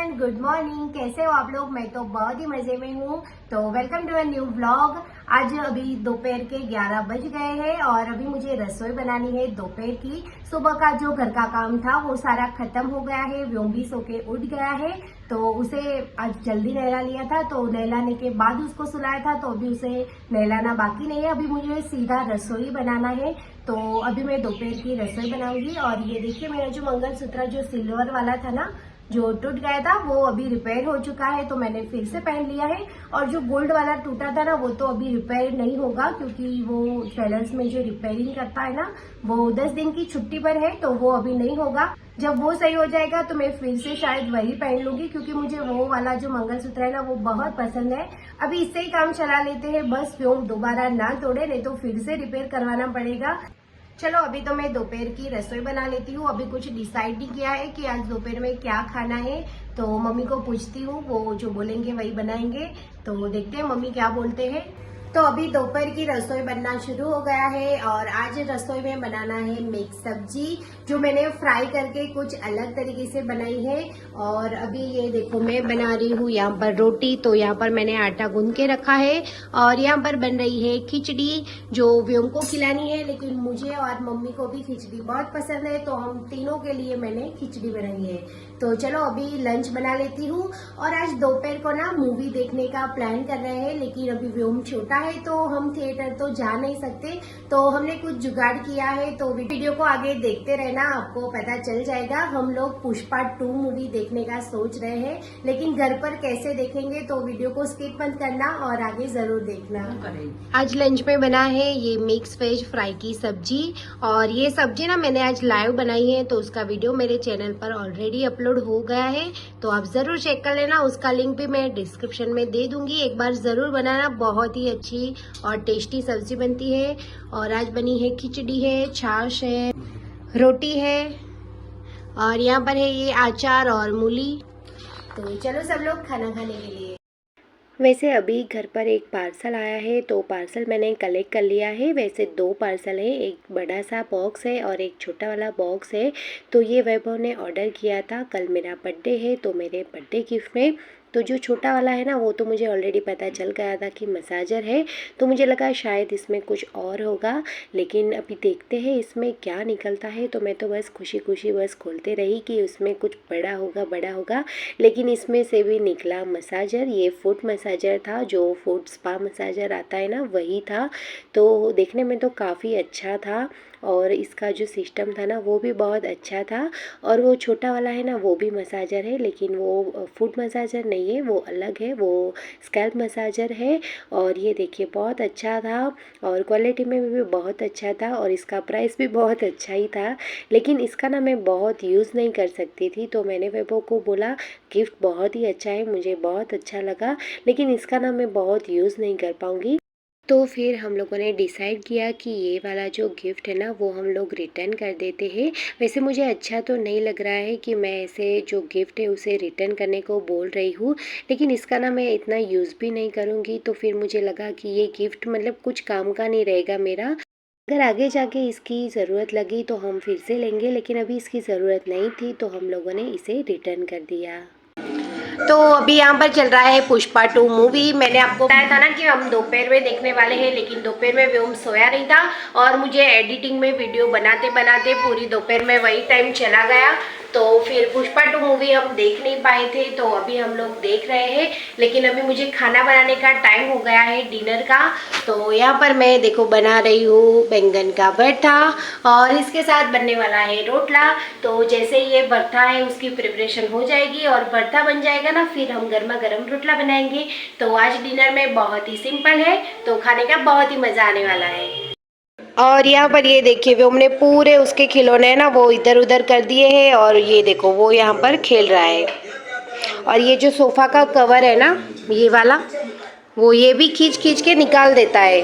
Everyone, good morning. कैसे हो आप लोग? मैं तो बहुत ही मजे में हूँ। तो welcome to a new vlog. आज अभी दोपहर के 11 बज गए हैं और अभी मुझे रसोई बनानी है दोपहर की। सुबह का जो घर का काम था वो सारा खत्म हो गया है। व्योम भी सो के उठ गया है, तो उसे आज जल्दी नहला लिया था। तो नहलाने के बाद उसको सुलाया था, तो अभी उसे नहलाना बाकी नहीं है। अभी मुझे सीधा रसोई बनाना है, तो अभी मैं दोपहर की रसोई बनाऊंगी। और ये देखिए, मेरा जो मंगलसूत्र जो सिल्वर वाला था ना, जो टूट गया था, वो अभी रिपेयर हो चुका है, तो मैंने फिर से पहन लिया है। और जो गोल्ड वाला टूटा था ना, वो तो अभी रिपेयर नहीं होगा, क्योंकि वो ज्वेलर्स में जो रिपेयरिंग करता है ना, वो 10 दिन की छुट्टी पर है, तो वो अभी नहीं होगा। जब वो सही हो जाएगा तो मैं फिर से शायद वही पहन लूंगी, क्योंकि मुझे वो वाला जो मंगलसूत्र है ना, वो बहुत पसंद है। अभी इससे ही काम चला लेते हैं, बस व्योम दोबारा ना तोड़े, नहीं तो फिर से रिपेयर करवाना पड़ेगा। चलो, अभी तो मैं दोपहर की रसोई बना लेती हूँ। अभी कुछ डिसाइड नहीं किया है कि आज दोपहर में क्या खाना है, तो मम्मी को पूछती हूँ, वो जो बोलेंगे वही बनाएंगे। तो देखते हैं मम्मी क्या बोलते हैं। तो अभी दोपहर की रसोई बनना शुरू हो गया है और आज रसोई में बनाना है मिक्स सब्जी, जो मैंने फ्राई करके कुछ अलग तरीके से बनाई है। और अभी ये देखो, मैं बना रही हूँ यहाँ पर रोटी। तो यहाँ पर मैंने आटा गूंद के रखा है और यहाँ पर बन रही है खिचड़ी, जो व्योम को खिलानी है। लेकिन मुझे और मम्मी को भी खिचड़ी बहुत पसंद है, तो हम तीनों के लिए मैंने खिचड़ी बनाई है। तो चलो अभी लंच बना लेती हूँ। और आज दोपहर को ना मूवी देखने का प्लान कर रहे हैं, लेकिन अभी व्योम छोटा है तो हम थिएटर तो जा नहीं सकते। तो हमने कुछ जुगाड़ किया है, तो वीडियो को आगे देखते रहना, आपको पता चल जाएगा। हम लोग पुष्पा 2 मूवी देखने का सोच रहे हैं, लेकिन घर पर कैसे देखेंगे, तो वीडियो को स्किप मत करना और आगे जरूर देखना। आज लंच में बना है ये मिक्स वेज फ्राई की सब्जी। और ये सब्जी ना मैंने आज लाइव बनाई है, तो उसका वीडियो मेरे चैनल पर ऑलरेडी अपलोड हो गया है, तो आप जरूर चेक कर लेना। उसका लिंक भी मैं डिस्क्रिप्शन में दे दूंगी, एक बार जरूर बनाना। बहुत ही अच्छी और टेस्टी सब्जी बनती है। और आज बनी है खिचड़ी है, छाछ है, रोटी है, और यहाँ पर है ये अचार और मूली। तो चलो सब लोग खाना खाने के लिए। वैसे अभी घर पर एक पार्सल आया है, तो पार्सल मैंने कलेक्ट कर लिया है। वैसे 2 पार्सल है, एक बड़ा सा बॉक्स है और एक छोटा वाला बॉक्स है। तो ये वैभव ने ऑर्डर किया था। कल मेरा बर्थडे है, तो मेरे बर्थडे गिफ्ट में तो जो छोटा वाला है ना, वो तो मुझे ऑलरेडी पता चल गया था कि मसाजर है, तो मुझे लगा शायद इसमें कुछ और होगा। लेकिन अभी देखते हैं इसमें क्या निकलता है। तो मैं तो बस खुशी खुशी बस खोलते रही कि उसमें कुछ बड़ा होगा बड़ा होगा। लेकिन इसमें से भी निकला मसाजर। ये फुट मसाजर था, जो फुट स्पा मसाजर आता है ना, वही था। तो देखने में तो काफ़ी अच्छा था और इसका जो सिस्टम था ना, वो भी बहुत अच्छा था। और वो छोटा वाला है ना, वो भी मसाजर है, लेकिन वो फुट मसाजर नहीं है, वो अलग है, वो स्कैल्प मसाजर है। और ये देखिए, बहुत अच्छा था और क्वालिटी में भी बहुत अच्छा था और इसका प्राइस भी बहुत अच्छा ही था। लेकिन इसका ना मैं बहुत यूज़ नहीं कर सकती थी, तो मैंने वैभव को बोला गिफ्ट बहुत ही अच्छा है, मुझे बहुत अच्छा लगा, लेकिन इसका ना मैं बहुत यूज़ नहीं कर पाऊँगी। तो फिर हम लोगों ने डिसाइड किया कि ये वाला जो गिफ्ट है ना, वो हम लोग रिटर्न कर देते हैं। वैसे मुझे अच्छा तो नहीं लग रहा है कि मैं ऐसे जो गिफ्ट है उसे रिटर्न करने को बोल रही हूँ, लेकिन इसका ना मैं इतना यूज़ भी नहीं करूँगी। तो फिर मुझे लगा कि ये गिफ्ट मतलब कुछ काम का नहीं रहेगा मेरा। अगर आगे जाके इसकी ज़रूरत लगी तो हम फिर से लेंगे, लेकिन अभी इसकी ज़रूरत नहीं थी, तो हम लोगों ने इसे रिटर्न कर दिया। तो अभी यहाँ पर चल रहा है पुष्पा 2 मूवी। मैंने आपको बताया था ना कि हम दोपहर में देखने वाले हैं, लेकिन दोपहर में व्योम सोया नहीं था और मुझे एडिटिंग में वीडियो बनाते बनाते पूरी दोपहर में वही टाइम चला गया। तो फिर पुष्पा 2 मूवी हम देख नहीं पाए थे, तो अभी हम लोग देख रहे हैं। लेकिन अभी मुझे खाना बनाने का टाइम हो गया है डिनर का। तो यहाँ पर मैं देखो बना रही हूँ बैंगन का भरता और इसके साथ बनने वाला है रोटला। तो जैसे ये भरता है उसकी प्रिपरेशन हो जाएगी और भरता बन जाएगा ना, फिर हम गर्मा गर्म रोटला बनाएंगे। तो आज डिनर में बहुत ही सिंपल है, तो खाने का बहुत ही मज़ा आने वाला है। और यहाँ पर ये देखिए, वो हमने पूरे उसके खिलौने हैं ना, वो इधर उधर कर दिए हैं और ये देखो वो यहाँ पर खेल रहा है। और ये जो सोफ़ा का कवर है ना, ये वाला, वो ये भी खींच खींच के निकाल देता है।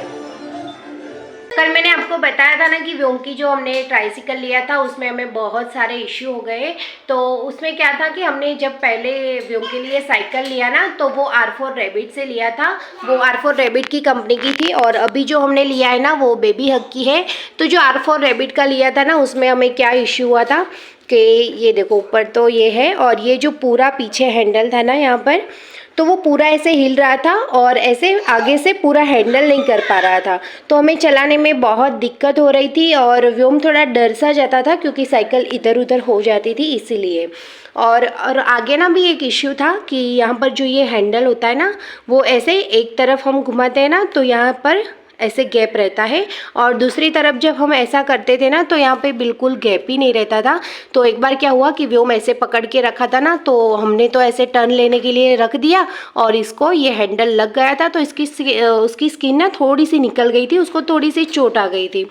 कल मैंने आपको बताया था ना कि व्योम की जो हमने ट्राइसिकल लिया था, उसमें हमें बहुत सारे इश्यू हो गए। तो उसमें क्या था कि हमने जब पहले व्योम के लिए साइकिल लिया ना, तो वो R4 रैबिट से लिया था। वो R4 रैबिट की कंपनी की थी। और अभी जो हमने लिया है ना, वो बेबी हग की है। तो जो R4 रैबिट का लिया था ना, उसमें हमें क्या इश्यू हुआ था कि ये देखो ऊपर तो ये है, और ये जो पूरा पीछे हैंडल था ना यहाँ पर, तो वो पूरा ऐसे हिल रहा था और ऐसे आगे से पूरा हैंडल नहीं कर पा रहा था। तो हमें चलाने में बहुत दिक्कत हो रही थी और व्योम थोड़ा डर सा जाता था क्योंकि साइकिल इधर उधर हो जाती थी इसीलिए। और आगे ना भी एक इश्यू था कि यहाँ पर जो ये हैंडल होता है ना, वो ऐसे एक तरफ हम घुमाते हैं ना तो यहाँ पर ऐसे गैप रहता है, और दूसरी तरफ जब हम ऐसा करते थे ना तो यहाँ पे बिल्कुल गैप ही नहीं रहता था। तो एक बार क्या हुआ कि व्योम ऐसे पकड़ के रखा था ना, तो हमने तो ऐसे टर्न लेने के लिए रख दिया और इसको ये हैंडल लग गया था, तो उसकी स्किन ना थोड़ी सी निकल गई थी, उसको थोड़ी सी चोट आ गई थी,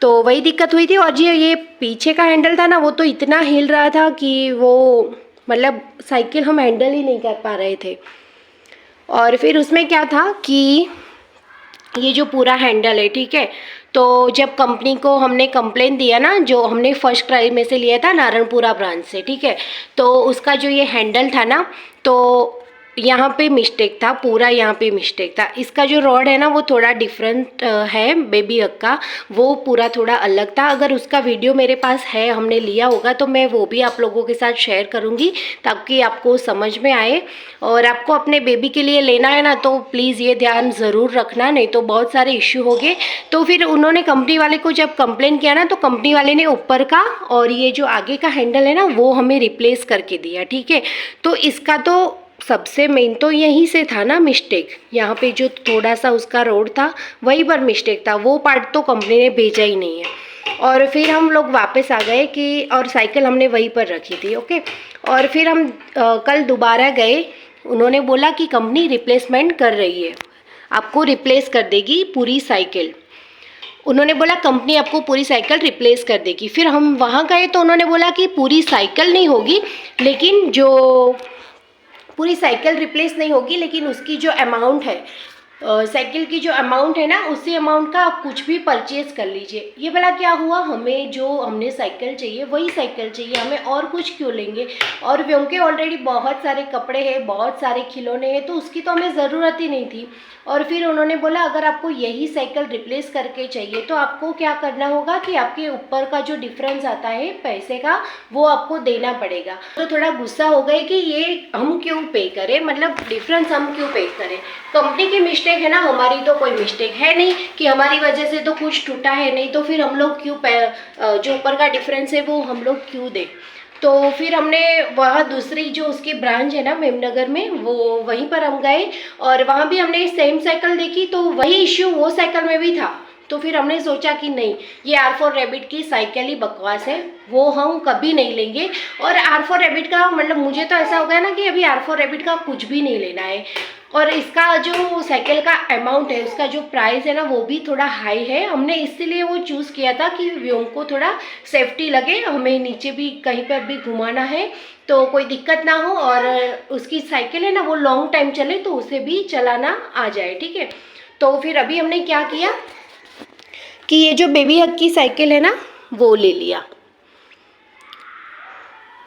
तो वही दिक्कत हुई थी। और जी ये पीछे का हैंडल था ना, वो तो इतना हिल रहा था कि वो मतलब साइकिल हम हैंडल ही नहीं कर पा रहे थे। और फिर उसमें क्या था कि ये जो पूरा हैंडल है, ठीक है, तो जब कंपनी को हमने कंप्लेन दिया ना, जो हमने फर्स्ट क्राई में से लिया था नारायणपुरा ब्रांच से, ठीक है, तो उसका जो ये हैंडल था ना, तो यहाँ पे मिस्टेक था, पूरा यहाँ पे मिस्टेक था। इसका जो रॉड है ना वो थोड़ा डिफरेंट है, बेबी हक का वो पूरा थोड़ा अलग था। अगर उसका वीडियो मेरे पास है, हमने लिया होगा, तो मैं वो भी आप लोगों के साथ शेयर करूँगी ताकि आपको समझ में आए। और आपको अपने बेबी के लिए लेना है ना तो प्लीज़ ये ध्यान ज़रूर रखना, नहीं तो बहुत सारे इश्यू हो गए। तो फिर उन्होंने कंपनी वाले को जब कंप्लेन किया ना, तो कंपनी वाले ने ऊपर का और ये जो आगे का हैंडल है ना वो हमें रिप्लेस करके दिया, ठीक है। तो इसका तो सबसे मेन तो यहीं से था ना मिस्टेक, यहाँ पे जो थोड़ा सा उसका रोड था वहीं पर मिस्टेक था, वो पार्ट तो कंपनी ने भेजा ही नहीं है। और फिर हम लोग वापस आ गए कि, और साइकिल हमने वहीं पर रखी थी, ओके। और फिर हम कल दोबारा गए, उन्होंने बोला कि कंपनी रिप्लेसमेंट कर रही है, आपको रिप्लेस कर देगी पूरी साइकिल। उन्होंने बोला कंपनी आपको पूरी साइकिल रिप्लेस कर देगी। फिर हम वहाँ गए तो उन्होंने बोला कि पूरी साइकिल नहीं होगी, लेकिन जो पूरी साइकिल रिप्लेस नहीं होगी, लेकिन उसकी जो अमाउंट है, साइकिल की जो अमाउंट है ना, उसी अमाउंट का आप कुछ भी परचेज कर लीजिए। ये भला क्या हुआ, हमें जो हमने साइकिल चाहिए वही साइकिल चाहिए, हमें और कुछ क्यों लेंगे। और व्योम के ऑलरेडी बहुत सारे कपड़े हैं, बहुत सारे खिलौने हैं, तो उसकी तो हमें ज़रूरत ही नहीं थी। और फिर उन्होंने बोला अगर आपको यही साइकिल रिप्लेस करके चाहिए तो आपको क्या करना होगा कि आपके ऊपर का जो डिफरेंस आता है पैसे का, वो आपको देना पड़ेगा। तो थोड़ा गुस्सा हो गए कि ये हम क्यों पे करें, मतलब डिफरेंस हम क्यों पे करें, कंपनी की मिस्टेक है ना, हमारी तो कोई मिस्टेक है नहीं कि हमारी वजह से तो कुछ टूटा है, नहीं तो फिर हम लोग क्यों जो ऊपर का डिफरेंस है वो हम लोग क्यों दें। तो फिर हमने वहाँ दूसरी जो उसकी ब्रांच है ना मेमनगर में, वो वहीं पर हम गए और वहाँ भी हमने सेम साइकिल देखी, तो वही इश्यू वो साइकिल में भी था। तो फिर हमने सोचा कि नहीं, ये R4 रैबिट की साइकिल ही बकवास है, वो हम कभी नहीं लेंगे। और R4 रैबिट का मतलब मुझे तो ऐसा हो गया ना कि अभी R4 रैबिट का कुछ भी नहीं लेना है। और इसका जो साइकिल का अमाउंट है, उसका जो प्राइस है ना वो भी थोड़ा हाई है। हमने इसीलिए वो चूज़ किया था कि व्योम को थोड़ा सेफ्टी लगे, हमें नीचे भी कहीं पर भी घुमाना है तो कोई दिक्कत ना हो, और उसकी साइकिल है ना वो लॉन्ग टाइम चले तो उसे भी चलाना आ जाए, ठीक है। तो फिर अभी हमने क्या किया कि ये जो बेबी हक की साइकिल है ना वो ले लिया।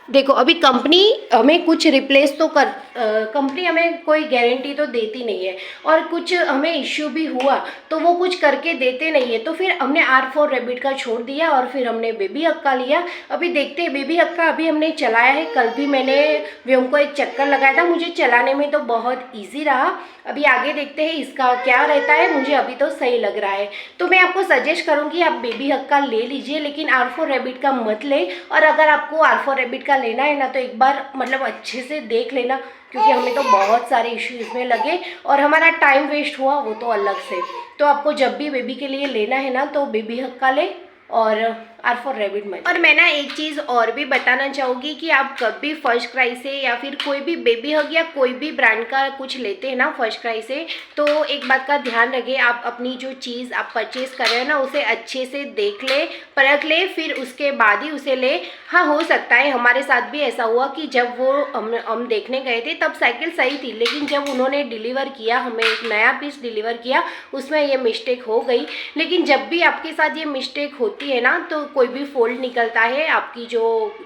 देखो अभी कंपनी हमें कुछ रिप्लेस तो कंपनी हमें कोई गारंटी तो देती नहीं है, और कुछ हमें इश्यू भी हुआ तो वो कुछ करके देते नहीं है। तो फिर हमने R4 रैबिट का छोड़ दिया और फिर हमने बेबी हक का लिया। अभी देखते हैं, बेबी हक का अभी हमने चलाया है, कल भी मैंने व्योम को एक चक्कर लगाया था, मुझे चलाने में तो बहुत ईजी रहा। अभी आगे देखते हैं इसका क्या रहता है, मुझे अभी तो सही लग रहा है। तो मैं आपको सजेस्ट करूँगी आप बेबी हक का ले लीजिए, लेकिन R4 रैबिट का मत ले। और अगर आपको R4 रैबिट का लेना है ना तो एक बार मतलब अच्छे से देख लेना, क्योंकि हमें तो बहुत सारे इश्यू इसमें लगे और हमारा टाइम वेस्ट हुआ वो तो अलग से। तो आपको जब भी बेबी के लिए लेना है ना तो बेबी हक का ले और R4 रैबिट मत। और मैं ना एक चीज़ और भी बताना चाहूँगी कि आप कभी फर्स्ट क्राई से या फिर कोई भी बेबी हग या कोई भी ब्रांड का कुछ लेते हैं ना फर्स्ट क्राई से, तो एक बात का ध्यान रखें, आप अपनी जो चीज़ आप परचेज़ कर रहे हैं ना उसे अच्छे से देख ले, परख ले, फिर उसके बाद ही उसे ले। हाँ, हो सकता है हमारे साथ भी ऐसा हुआ कि जब वो हम देखने गए थे तब साइकिल सही थी, लेकिन जब उन्होंने डिलीवर किया, हमें एक नया पीस डिलीवर किया, उसमें ये मिस्टेक हो गई। लेकिन जब भी आपके साथ ये मिस्टेक होती है ना तो कोई भी फोल्ड निकलता है, आपकी जो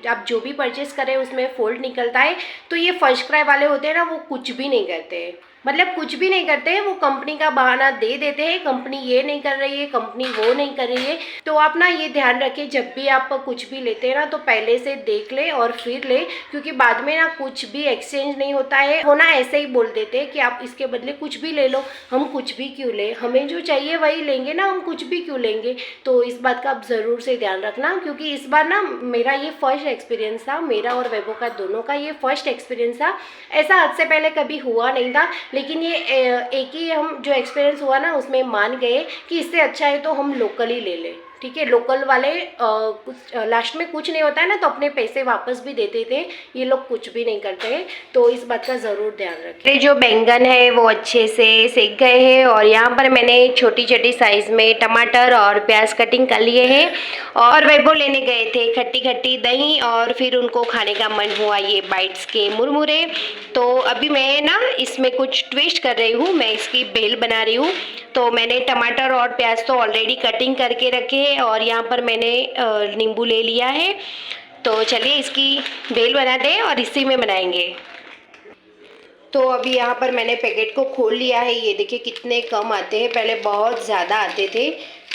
आप जो भी परचेस करें उसमें फोल्ड निकलता है, तो ये फर्स्ट क्राई वाले होते हैं ना वो कुछ भी नहीं करते हैं, मतलब कुछ भी नहीं करते हैं, वो कंपनी का बहाना दे देते हैं, कंपनी ये नहीं कर रही है, कंपनी वो नहीं कर रही है। तो आप ना ये ध्यान रखिए, जब भी आप कुछ भी लेते हैं ना तो पहले से देख ले और फिर ले, क्योंकि बाद में ना कुछ भी एक्सचेंज नहीं होता है। वो ना ऐसे ही बोल देते हैं कि आप इसके बदले कुछ भी ले लो। हम कुछ भी क्यों ले, हमें जो चाहिए वही लेंगे ना, हम कुछ भी क्यों लेंगे। तो इस बात का आप ज़रूर से ध्यान रखना, क्योंकि इस बार ना मेरा ये फर्स्ट एक्सपीरियंस था, मेरा और वैभव का दोनों का ये फर्स्ट एक्सपीरियंस था। ऐसा आज से पहले कभी हुआ नहीं था, लेकिन ये एक ही हम जो एक्सपीरियंस हुआ ना उसमें मान गए कि इससे अच्छा है तो हम लोकल ही ले लें। ठीक है, लोकल वाले कुछ लास्ट में कुछ नहीं होता है ना, तो अपने पैसे वापस भी देते थे। ये लोग कुछ भी नहीं करते हैं, तो इस बात का ज़रूर ध्यान रखें। जो बैंगन है वो अच्छे से सेक गए हैं और यहाँ पर मैंने छोटी छोटी साइज़ में टमाटर और प्याज कटिंग कर लिए हैं। और वैभव लेने गए थे खट्टी खट्टी दही, और फिर उनको खाने का मन हुआ ये बाइट्स के मुरमुरे। तो अभी मैं ना इसमें कुछ ट्विस्ट कर रही हूँ, मैं इसकी भेल बना रही हूँ। तो मैंने टमाटर और प्याज तो ऑलरेडी कटिंग करके रखे हैं और यहाँ पर मैंने नींबू ले लिया है। तो चलिए इसकी भेल बना दें और इसी में बनाएंगे। तो अभी यहाँ पर मैंने पैकेट को खोल लिया है, ये देखिए कितने कम आते हैं, पहले बहुत ज़्यादा आते थे।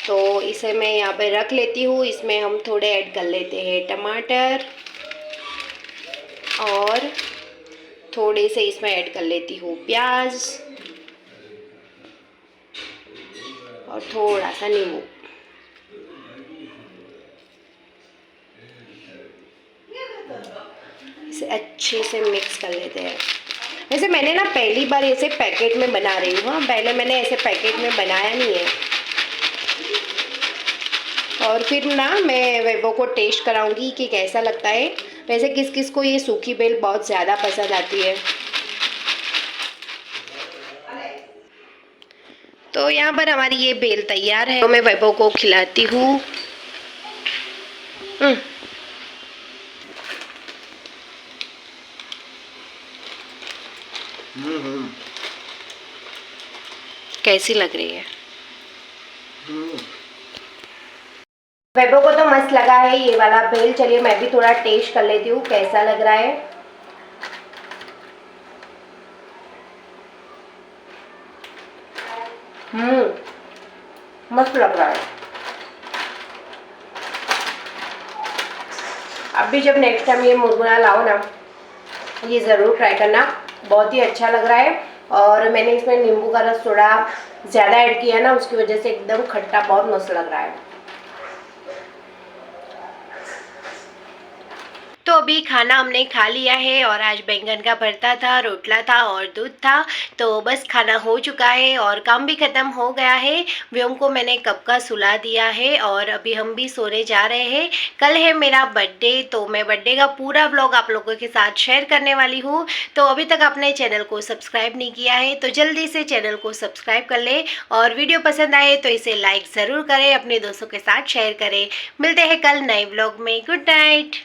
तो इसे मैं यहाँ पर रख लेती हूँ। इसमें हम थोड़े ऐड कर लेते हैं टमाटर और थोड़े से इसमें ऐड कर लेती हूँ प्याज और थोड़ा सा नींबू। इसे अच्छे से मिक्स कर लेते हैं। वैसे मैंने ना पहली बार ऐसे पैकेट में बना रही हूँ, हाँ पहले मैंने ऐसे पैकेट में बनाया नहीं है। और फिर ना मैं वैभव को टेस्ट कराऊंगी कि कैसा लगता है। वैसे किस किस को ये सूखी बेल बहुत ज़्यादा पसंद आती है। तो यहाँ पर हमारी ये बेल तैयार है, तो मैं वैभव को खिलाती हूँ। कैसी लग रही है? वैभव को तो मस्त लगा है ये वाला भेल। चलिए मैं भी थोड़ा टेस्ट कर लेती हूँ कैसा लग रहा है। मस्त लग रहा है। अब भी जब नेक्स्ट टाइम ये मुरमुरा लाओ ना, ये ज़रूर ट्राई करना, बहुत ही अच्छा लग रहा है। और मैंने इसमें नींबू का रस थोड़ा ज़्यादा ऐड किया ना, उसकी वजह से एकदम खट्टा बहुत मस्त लग रहा है। तो अभी खाना हमने खा लिया है और आज बैंगन का भरता था, रोटला था और दूध था। तो बस खाना हो चुका है और काम भी ख़त्म हो गया है। व्योम को मैंने कब का सुला दिया है और अभी हम भी सोने जा रहे हैं। कल है मेरा बर्थडे, तो मैं बर्थडे का पूरा व्लॉग आप लोगों के साथ शेयर करने वाली हूँ। तो अभी तक आपने चैनल को सब्सक्राइब नहीं किया है तो जल्दी से चैनल को सब्सक्राइब कर ले, और वीडियो पसंद आए तो इसे लाइक ज़रूर करें, अपने दोस्तों के साथ शेयर करें। मिलते हैं कल नए व्लॉग में। Good night.